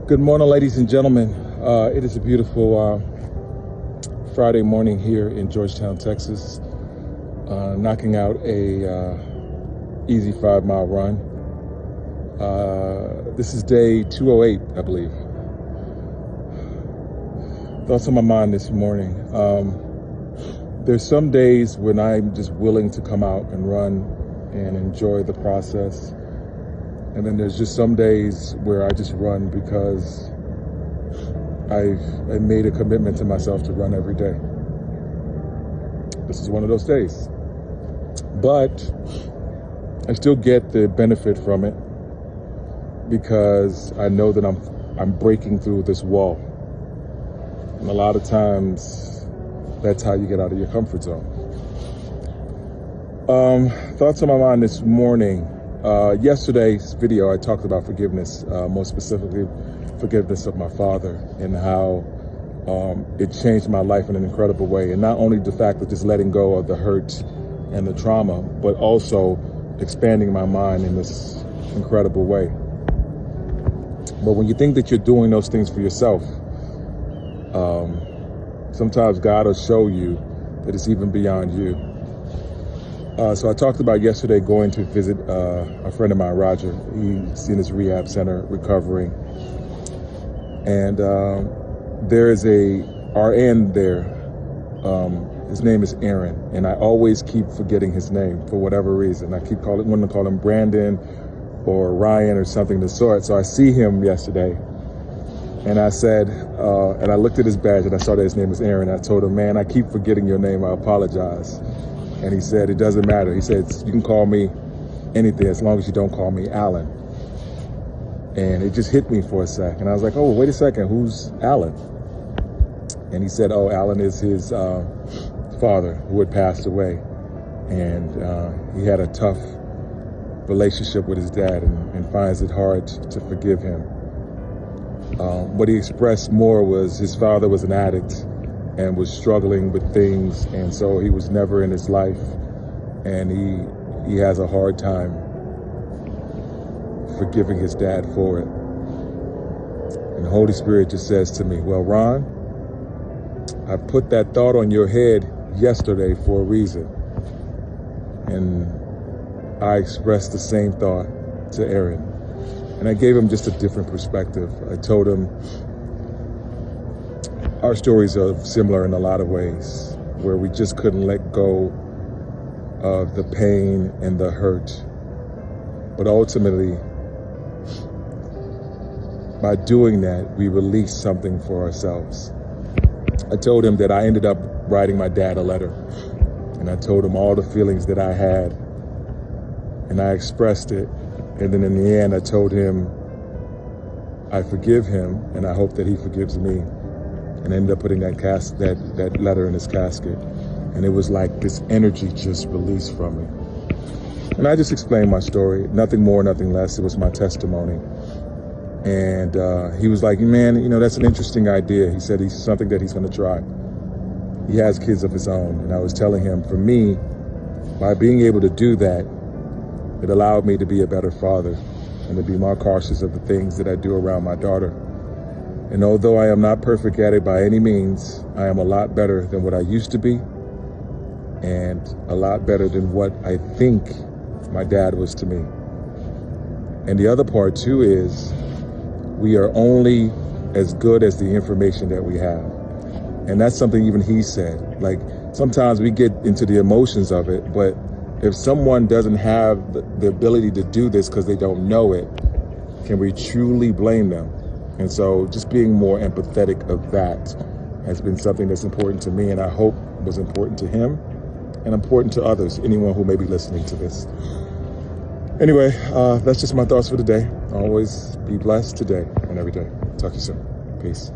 Good morning, ladies and gentlemen. It is a beautiful Friday morning here in Georgetown, Texas. Knocking out a easy 5-mile run. This is day 208, I believe. Thoughts on my mind this morning. There's some days when I'm just willing to come out and run and enjoy the process. And then there's just some days where I just run because I made a commitment to myself to run every day. This is one of those days. But I still get the benefit from it because I know that I'm breaking through this wall. And a lot of times that's how you get out of your comfort zone. Thoughts on my mind this morning. Yesterday's video, I talked about forgiveness, more specifically forgiveness of my father, and how it changed my life in an incredible way. And not only the fact of just letting go of the hurt and the trauma, but also expanding my mind in this incredible way. But when you think that you're doing those things for yourself, sometimes God will show you that it's even beyond you. So I talked about yesterday going to visit a friend of mine, Roger. He's in his rehab center recovering. And there is a RN there. His name is Aaron. And I always keep forgetting his name for whatever reason. I keep wanting to call him Brandon or Ryan or something of the sort. So I see him yesterday. And I said, and I looked at his badge and I saw that his name was Aaron. I told him, man, I keep forgetting your name. I apologize. And he said, it doesn't matter. He said, you can call me anything as long as you don't call me Alan. And it just hit me for a sec. And I was like, oh, wait a second, who's Alan? And he said, oh, Alan is his father who had passed away. And he had a tough relationship with his dad and finds it hard to forgive him. What he expressed more was his father was an addict and was struggling with things, and so he was never in his life, and he has a hard time forgiving his dad for it. And the Holy Spirit just says to me, well, Ron, I put that thought on your head yesterday for a reason. And I expressed the same thought to Aaron. And I gave him just a different perspective. I told him, our stories are similar in a lot of ways, where we just couldn't let go of the pain and the hurt. But ultimately, by doing that, we released something for ourselves. I told him that I ended up writing my dad a letter, and I told him all the feelings that I had, and I expressed it. And then in the end, I told him I forgive him, and I hope that he forgives me. And I ended up putting that letter in his casket. And it was like this energy just released from me. And I just explained my story, nothing more, nothing less. It was my testimony. And he was like, man, you know, that's an interesting idea. He said it's something that he's gonna try. He has kids of his own. And I was telling him, for me, by being able to do that, it allowed me to be a better father and to be more cautious of the things that I do around my daughter. And although I am not perfect at it by any means, I am a lot better than what I used to be, and a lot better than what I think my dad was to me. And the other part too is we are only as good as the information that we have. And that's something even he said. Like, sometimes we get into the emotions of it, but if someone doesn't have the ability to do this because they don't know it, can we truly blame them? And so just being more empathetic of that has been something that's important to me, and I hope was important to him and important to others, anyone who may be listening to this. Anyway, that's just my thoughts for today. Always be blessed today and every day. Talk to you soon. Peace.